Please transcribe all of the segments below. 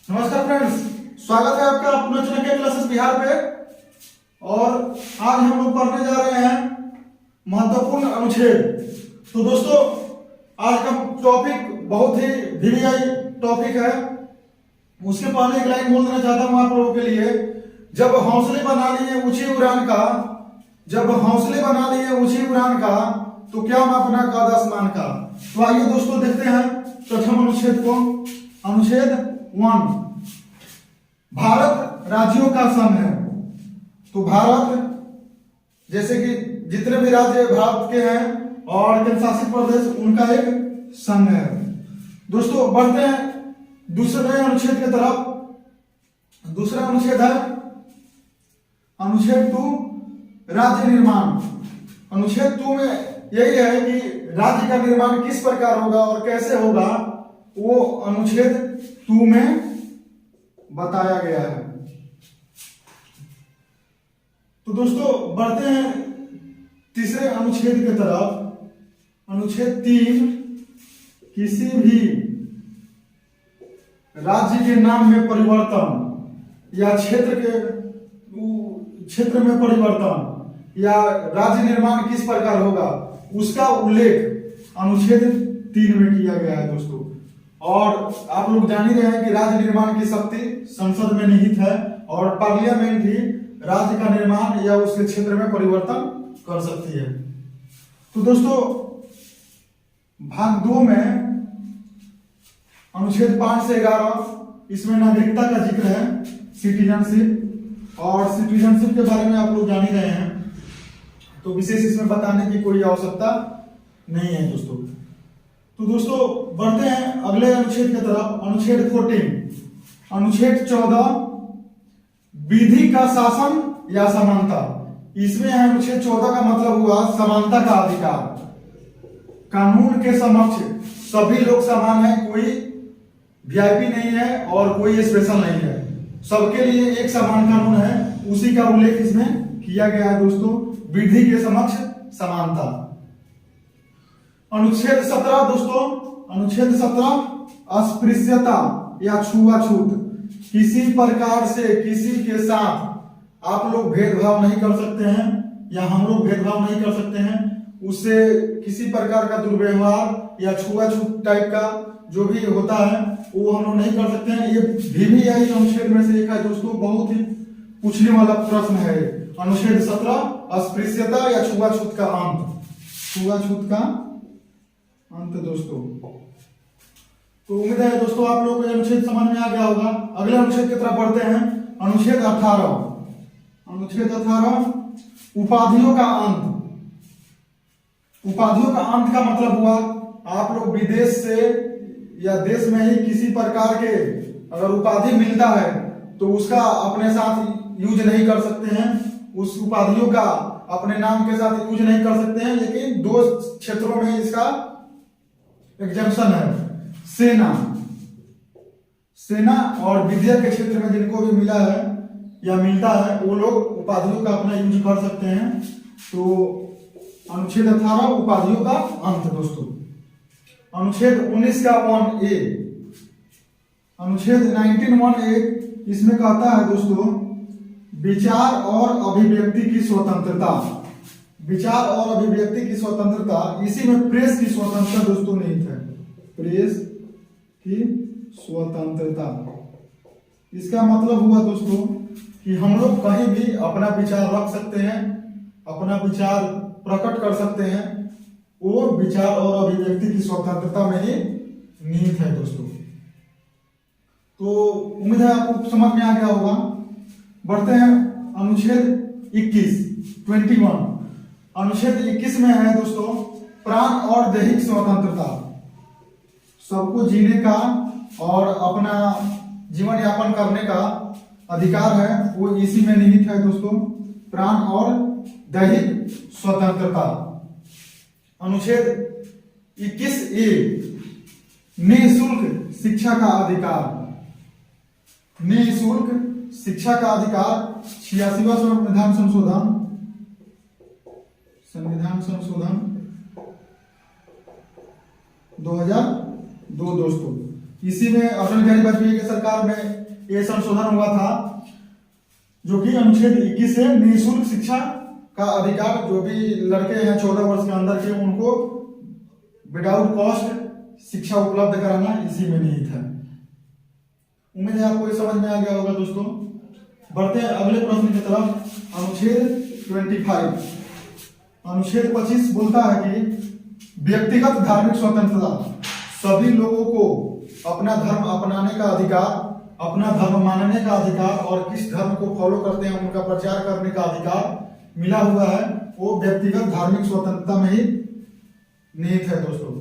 नमस्कार फ्रेंड्स, स्वागत है आपका अपना चाणक्य क्लासेस बिहार पे। और आज हम लोग पढ़ने जा रहे हैं महत्वपूर्ण अनुच्छेद। तो दोस्तों, आज का टॉपिक बहुत ही वीवीआई टॉपिक है। उसके पहले एक लाइन बोल देना चाहता हूं आप लोगों के लिए। जब हौसले बना लिए ऊंची उड़ान का, जब हौसले बना लिए ऊंची उड़ान का, तो क्या मापना कद आसमान का। तो आइए दोस्तों देखते हैं प्रथम अनुच्छेद को। अनुच्छेद 1, भारत राज्यों का संघ है। तो भारत, जैसे कि जितने भी राज्य भारत के हैं और केंद्र शासित प्रदेश, उनका एक संघ है। दोस्तों बढ़ते हैं दूसरे अनुच्छेद की तरफ। दूसरा अनुच्छेद है अनुच्छेद 2, राज्य निर्माण। अनुच्छेद 2 में यही है कि राज्य का निर्माण किस प्रकार होगा और कैसे होगा, वो अनुच्छेद 2 में बताया गया है। तो दोस्तों बढ़ते हैं तीसरे अनुच्छेद की तरफ। अनुच्छेद 3, किसी भी राज्य के नाम में परिवर्तन या क्षेत्र में परिवर्तन या राज्य निर्माण किस प्रकार होगा, उसका उल्लेख अनुच्छेद 3 में किया गया है दोस्तों। और आप लोग जान ही रहे हैं कि राज्य निर्माण की शक्ति संसद में निहित है और पार्लियामेंट ही राज्य का निर्माण या उसके क्षेत्र में परिवर्तन कर सकती है। तो दोस्तों भाग 2 में अनुच्छेद 5 से 11, इसमें नागरिकता का जिक्र है, सिटीजनशिप। और सिटीजनशिप के बारे में आप लोग जान ही रहे हैं, तो विशेष इसमें बताने की कोई आवश्यकता नहीं है दोस्तों। तो दोस्तों बढ़ते हैं अगले अनुच्छेद की तरफ। अनुच्छेद 14, अनुच्छेद 14, विधि का शासन या समानता। इसमें है अनुच्छेद 14 का मतलब हुआ समानता का अधिकार। कानून के समक्ष सभी लोग समान हैं, कोई वीआईपी नहीं है और कोई स्पेशल नहीं है, सबके लिए एक समान कानून है। उसी का उल्लेख इसमें किया गया है दोस्तों, विधि के समक्ष समानता। अनुच्छेद 17 दोस्तों, अनुच्छेद 17, अस्पृश्यता या छुआछूत। किसी प्रकार से किसी के साथ आप लोग भेदभाव नहीं कर सकते हैं या हम लोग भेदभाव नहीं कर सकते हैं। उससे किसी प्रकार का दुर्व्यवहार या छुआछूत टाइप का जो भी होता है वो हम लोग नहीं कर सकते हैं। ये वीवीआई अनुच्छेद में से एक है दोस्तों, बहुत ही पूछने वाला प्रश्न है। अनुच्छेद 17, अस्पृश्यता या छुआछूत का अंत। छुआछूत का अंत दोस्तों। तो उम्मीद है दोस्तों आप लोगों को अनुच्छेद समझ में आ गया होगा। अगले अनुच्छेद की तरफ बढ़ते हैं। अनुच्छेद 18, अनुच्छेद 18, उपाधियों का अंत। उपाधियों का अंत का मतलब हुआ आप लोग विदेश से या देश में ही किसी प्रकार के अगर उपाधि मिलता है तो उसका अपने साथ यूज नहीं कर सकते हैं। उस उपाधियों का अपने नाम के साथ यूज नहीं कर सकते हैं, लेकिन 2 क्षेत्रों में इसका एग्जेम्पशन है। सेना और विद्या के क्षेत्र में जिनको भी मिला है या मिलता है वो लोग उपाधियों का अपना यूज कर सकते हैं। तो अनुच्छेद 18, उपाधियों का अंत दोस्तों। अनुच्छेद 19 का 1A, अनुच्छेद 19(1)(a), इसमें कहता है दोस्तों विचार और अभिव्यक्ति की स्वतंत्रता। विचार और अभिव्यक्ति की स्वतंत्रता, इसी में प्रेस की स्वतंत्रता दोस्तों निहित है। प्रेस की स्वतंत्रता, इसका मतलब हुआ दोस्तों कि हम लोग कहीं भी अपना विचार रख सकते हैं, अपना विचार प्रकट कर सकते हैं। वो विचार और अभिव्यक्ति की स्वतंत्रता में ही निहित है दोस्तों। तो उम्मीद है आपको समझ में आ गया होगा। बढ़ते हैं अनुच्छेद 21। अनुच्छेद 21 में है दोस्तों प्राण और दैहिक स्वतंत्रता। सबको जीने का और अपना जीवन यापन करने का अधिकार है, वो इसी में निहित है दोस्तों, प्राण और दैहिक स्वतंत्रता। अनुच्छेद 21(a), निःशुल्क शिक्षा का अधिकार। निःशुल्क शिक्षा का अधिकार 86वां संविधान संशोधन 2002 दोस्तों, इसी में अटल बिहारी वाजपेयी की सरकार में ये संशोधन हुआ था, जो कि अनुच्छेद 21 से निःशुल्क शिक्षा का अधिकार, जो भी लड़के हैं 14 वर्ष के अंदर के, उनको विदाउट कॉस्ट शिक्षा उपलब्ध कराना इसी में निहित है। उम्मीद है आपको ये समझ में आ गया होगा दोस्तों। बढ़ते हैं अगले प्रश्न की तरफ। अनुच्छेद 25, अनुच्छेद 25 बोलता है कि व्यक्तिगत धार्मिक स्वतंत्रता, सभी लोगों को अपना धर्म अपनाने का अधिकार, अपना धर्म मानने का अधिकार और किस धर्म को फॉलो करते हैं उनका प्रचार करने का अधिकार मिला हुआ है, वो व्यक्तिगत धार्मिक स्वतंत्रता में ही निहित है दोस्तों।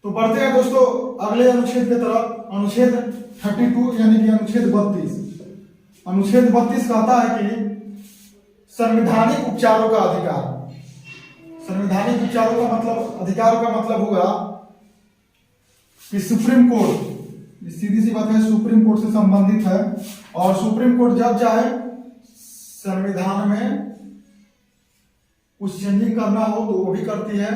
तो बढ़ते हैं दोस्तों अगले अनुच्छेद की तरफ। अनुच्छेद 32 यानी कि अनुच्छेद 32। अनुच्छेद 32 कहता है कि संवैधानिक उपचारों का अधिकार। संवैधानिक उपचारों का मतलब, अधिकार का मतलब होगा कि सुप्रीम कोर्ट, सीधी सी बात है, सुप्रीम कोर्ट से संबंधित है, और सुप्रीम कोर्ट जब चाहे संविधान में कुछ चेंजिंग करना हो तो वो भी करती है,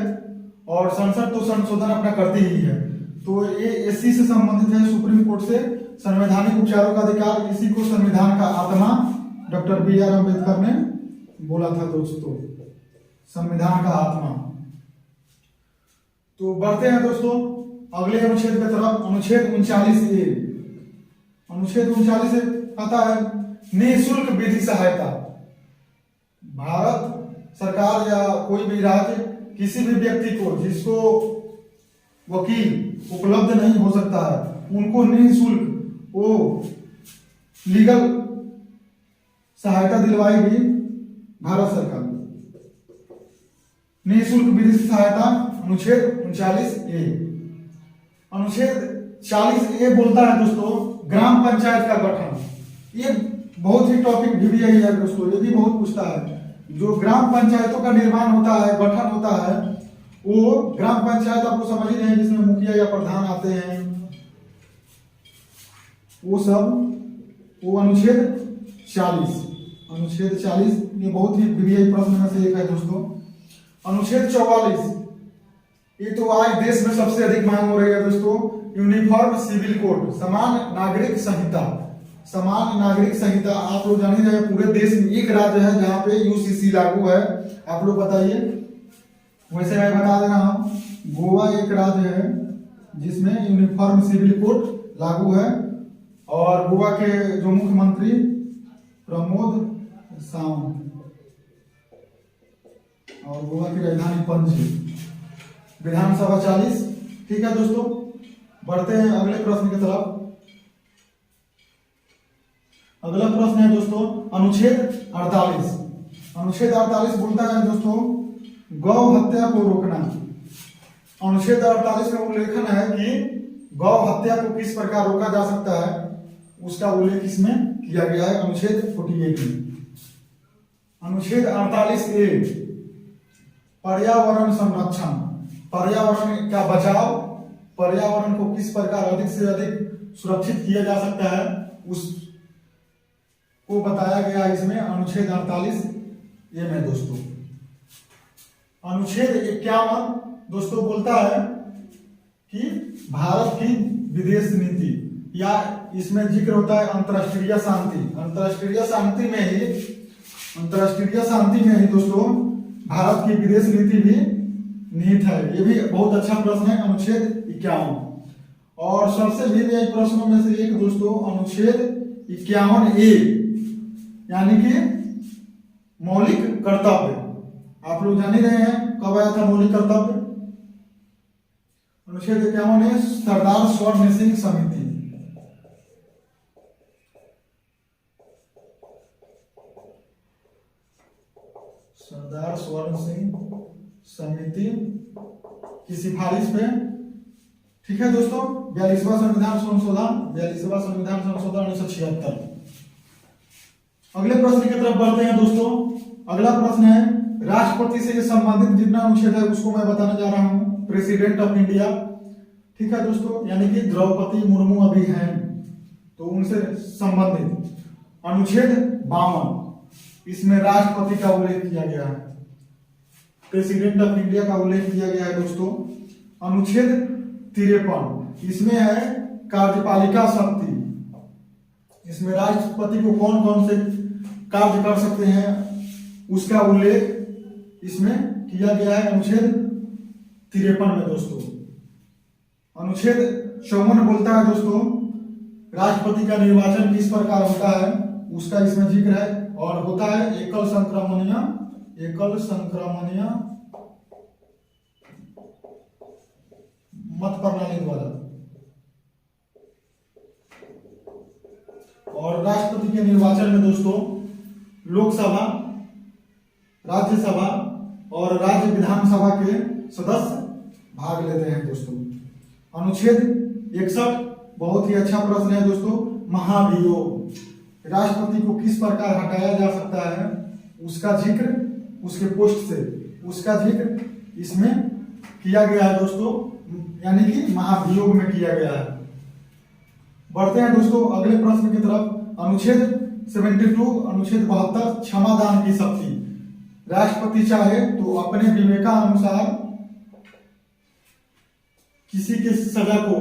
और संसद तो संशोधन अपना करती ही है। तो ये इसी से संबंधित है, सुप्रीम कोर्ट से संवैधानिक उपचारों का अधिकार। इसी को संविधान का आत्मा डॉक्टर BR अम्बेडकर ने बोला था दोस्तों, संविधान का आत्मा। तो बढ़ते हैं दोस्तों अगले अनुच्छेद की तरफ। अनुच्छेद 39A। अनुच्छेद 39 से कहता है निःशुल्क विधि सहायता। भारत सरकार या कोई भी राज्य किसी भी व्यक्ति को जिसको वकील उपलब्ध नहीं हो सकता है, उनको निःशुल्क वो लीगल सहायता दिलवाएगी भारत सरकार। निःशुल्क विधि सहायता, अनुच्छेद 39A। अनुच्छेद 40A बोलता है दोस्तों ग्राम पंचायत का गठन। ये बहुत ही टॉपिक भी यही है दोस्तों, ये भी बहुत पूछता है। जो ग्राम पंचायतों का निर्माण होता है, गठन होता है, वो ग्राम पंचायत आपको समझ ही नहीं, जिसमें मुखिया या प्रधान आते हैं, वो सब वो अनुच्छेद 40। अनुच्छेद 40 ये बहुत ही VVI प्रश्न में से एक है दोस्तों। अनुच्छेद 44, ये तो आज देश में सबसे अधिक मांग हो रही है दोस्तों, यूनिफॉर्म सिविल कोड, समान नागरिक संहिता। समान नागरिक संहिता आप लोग जान ही रहे, पूरे देश में एक राज्य है जहां पे UCC लागू है, आप लोग बताइए। वैसे मैं बता दे रहा हूं, गोवा एक राज्य है जिसमें यूनिफॉर्म सिविल कोड लागू है, और गोवा के जो मुख्यमंत्री प्रमोद सावंत, और गोवा की राजधानी पणजी। विधानसभा 40। ठीक है दोस्तों, बढ़ते हैं अगले प्रश्न की तरफ। अगला प्रश्न है दोस्तों अनुच्छेद 48। अनुच्छेद 48 बोलता है दोस्तों गौ हत्या को रोकना। अनुच्छेद 48 में उल्लेखन है कि गौ हत्या को किस प्रकार रोका जा सकता है, उसका उल्लेख इसमें किया गया है अनुच्छेद 48 में। अनुच्छेद 48A पर्यावरण संरक्षण, पर्यावरण का बचाव, पर्यावरण को किस प्रकार अधिक से अधिक सुरक्षित किया जा सकता है उस को बताया गया इसमें अनुच्छेद 48A में दोस्तों। अनुच्छेद 51 दोस्तों बोलता है कि भारत की विदेश नीति, या इसमें जिक्र होता है अंतरराष्ट्रीय शांति। अंतरराष्ट्रीय शांति में ही दोस्तों भारत की विदेश नीति भी निहित है। ये भी बहुत अच्छा प्रश्न है, अनुच्छेद 51। और सबसे भी प्रश्नों में से एक दोस्तों अनुच्छेद 51A यानी कि मौलिक कर्तव्य। आप लोग जान ही रहे हैं कब आया था मौलिक कर्तव्य। अनुच्छेद 51A सरदार स्वर्ण सिंह समिति। सरदार स्वर्ण सिंह समिति की सिफारिश पे, ठीक है दोस्तों, 42वां संविधान संशोधन 1976। अगले प्रश्न की तरफ बढ़ते हैं दोस्तों। अगला प्रश्न है राष्ट्रपति से संबंधित जितना अनुच्छेद है उसको मैं बताने जा रहा हूं। प्रेसिडेंट ऑफ इंडिया, ठीक है दोस्तों, यानी कि द्रौपदी मुर्मू अभी हैं, तो उनसे संबंधित अनुच्छेद 52, इसमें राष्ट्रपति का उल्लेख किया गया है, प्रेसिडेंट ऑफ इंडिया का उल्लेख किया गया है दोस्तों। अनुच्छेद 53, इसमें है कार्यपालिका शक्ति, इसमें राष्ट्रपति को कौन कौन से कार्य कर सकते हैं उसका उल्लेख इसमें किया गया है अनुच्छेद 53 में दोस्तों। अनुच्छेद 54 बोलता है दोस्तों राष्ट्रपति का निर्वाचन किस प्रकार होता है उसका इसमें जिक्र है, और होता है एकल संक्रमणीय मत प्रणाली द्वारा। और राष्ट्रपति के निर्वाचन में दोस्तों लोकसभा, राज्यसभा और राज्य विधानसभा के सदस्य भाग लेते हैं दोस्तों। अनुच्छेद 61 बहुत ही अच्छा प्रश्न है दोस्तों, महाभियोग, राष्ट्रपति को किस प्रकार हटाया जा सकता है उसका जिक्र, उसके पोस्ट से उसका जिक्र इसमें किया गया है दोस्तों, यानी कि महाभियोग में किया गया है। बढ़ते हैं दोस्तों अगले प्रश्न की तरफ। अनुच्छेद 72 अनुच्छेद 72 क्षमादान की शक्ति, राष्ट्रपति चाहे तो अपने विवेकानुसार किसी की सजा को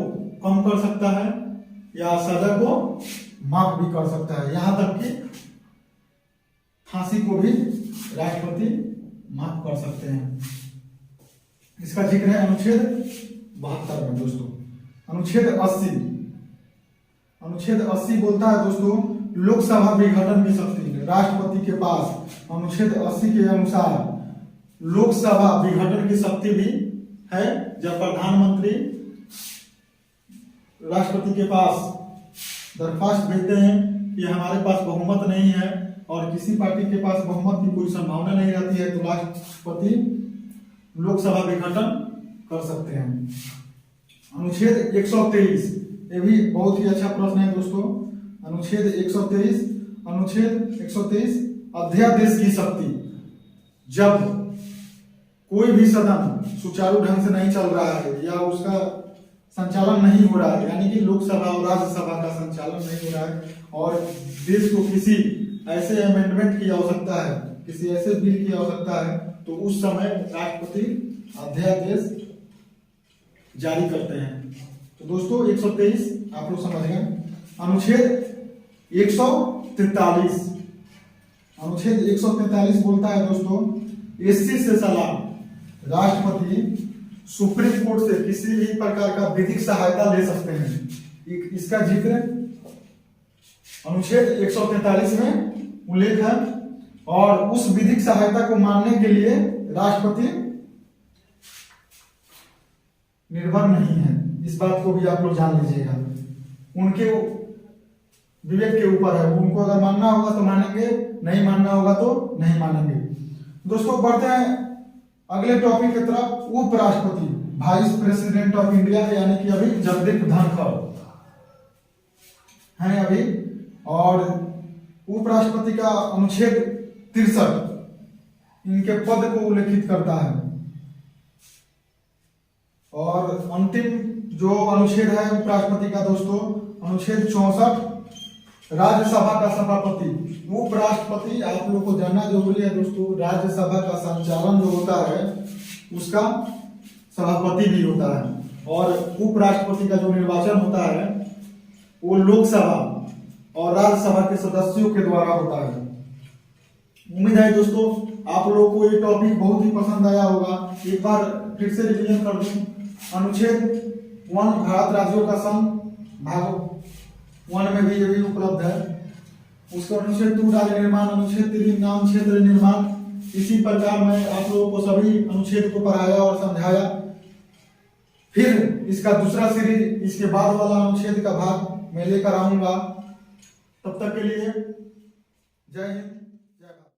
कम कर सकता है या सजा को माफ भी कर सकता है, यहां तक कि फांसी को भी राष्ट्रपति माफ कर सकते हैं। इसका जिक्र है अनुच्छेद 72 में दोस्तों। अनुच्छेद 80 बोलता है दोस्तों लोकसभा विघटन की शक्ति, राष्ट्रपति के पास अनुच्छेद 80 के अनुसार लोकसभा विघटन की शक्ति भी है। जब प्रधानमंत्री राष्ट्रपति के पास दरखास्त भेजते हैं कि हमारे पास बहुमत नहीं है और किसी पार्टी के पास बहुमत की कोई संभावना नहीं रहती है, तो राष्ट्रपति लोकसभा विघटन कर सकते हैं। अनुच्छेद 123 ये भी बहुत ही अच्छा प्रश्न है दोस्तों। अनुच्छेद 123 अध्यादेश की शक्ति, जब कोई भी सदन सुचारू ढंग से नहीं चल रहा है या उसका संचालन नहीं हो रहा है, यानी कि लोकसभा और राज्यसभा का संचालन नहीं हो रहा है और देश को किसी ऐसे अमेंडमेंट की आवश्यकता है, किसी ऐसे बिल की आवश्यकता है, तो उस समय राष्ट्रपति अध्यादेश जारी करते हैं। तो दोस्तों 123 आप लोग समझ गए। अनुच्छेद 143 बोलता है दोस्तों एससी से सलाह, राष्ट्रपति सुप्रीम कोर्ट से किसी भी प्रकार का विधिक सहायता ले सकते हैं। इसका जिक्र अनुच्छेद 143 में उल्लेख है और उस विधिक सहायता को मानने के लिए राष्ट्रपति निर्भर नहीं है। इस बात को भी आप लोग जान लीजिएगा, उनके विवेक के ऊपर है, उनको अगर मानना होगा तो मानेंगे, नहीं मानना होगा तो नहीं मानेंगे। दोस्तों बढ़ते हैं अगले टॉपिक की तरफ। उपराष्ट्रपति, वाइस प्रेसिडेंट ऑफ इंडिया, यानी कि अभी जगदीप धनखड़ हैं अभी, और उपराष्ट्रपति का अनुच्छेद 63 इनके पद को उल्लेखित करता है। और अंतिम जो अनुच्छेद है उपराष्ट्रपति का दोस्तों, अनुच्छेद 64 राज्यसभा का सभापति। उपराष्ट्रपति आप लोग को जानना जरूरी है दोस्तों, राज्यसभा का संचालन जो होता है उसका सभापति भी होता है, और उपराष्ट्रपति का जो निर्वाचन होता है वो लोकसभा और राज्यसभा के सदस्यों के द्वारा होता है। उम्मीद है दोस्तों आप लोगों को ये टॉपिक बहुत ही पसंद आया होगा। एक बार फिर से रिवीजन कर दूं। अनुच्छेद 1 भारत राज्यों का संघ, भाग 1 में भी ये भी उपलब्ध है। उसका अनुच्छेद 2 राज्य निर्माण, अनुच्छेद 3 नाम क्षेत्र निर्माण। इसी प्रकार मैं आप लोगों को सभी अनुच्छेद को पढ़ाया और समझाया। फिर इसका दूसरा सीरीज, इसके बाद वाला अनुच्छेद का भाग मैं लेकर आऊंगा। तब तक के लिए जय हिंद।